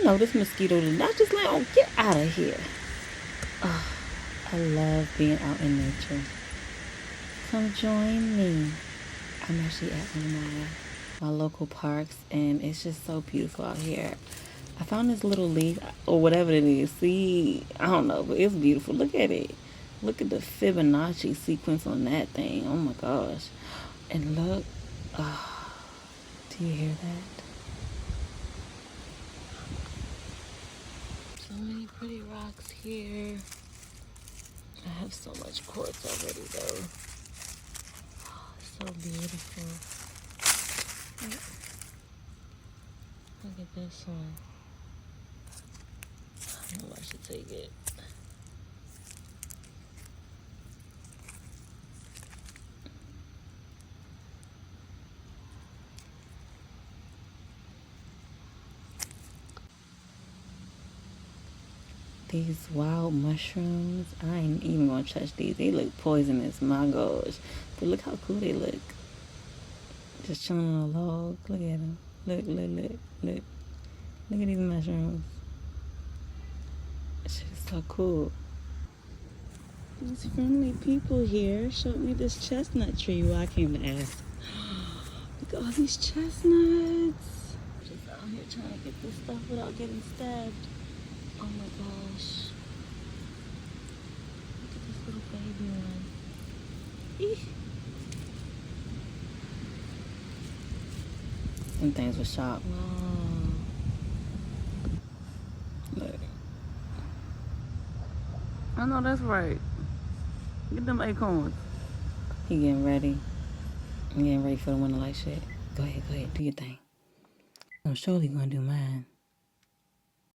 know this mosquito did not just let on. Get out of here. Oh, I love being out in nature. Come join me. I'm actually at one of my local parks, and it's just so beautiful out here. I found this little leaf or whatever it is. See, I don't know, but it's beautiful. Look at it. Look at the Fibonacci sequence on that thing. Oh my gosh. And look, oh, do you hear that? So many pretty rocks here. I have so much quartz already though. Oh, so beautiful. Look at this one. I don't know if I should take it. These wild mushrooms, I ain't even gonna touch these. They look poisonous, my gosh. But look how cool they look. Just chilling on a log. Look at them. Look, look, look, look. Look at these mushrooms. It's just so cool. These friendly people here showed me this chestnut tree. Well, I came to ask. Look at all these chestnuts. Just out here trying to get this stuff without getting stabbed. Oh my gosh. Look at this little baby one. Eek. Them things were sharp. Wow. Look. I know that's right. Get them acorns. He getting ready. I'm getting ready for the winter light shit. Go ahead, do your thing. I'm surely gonna do mine.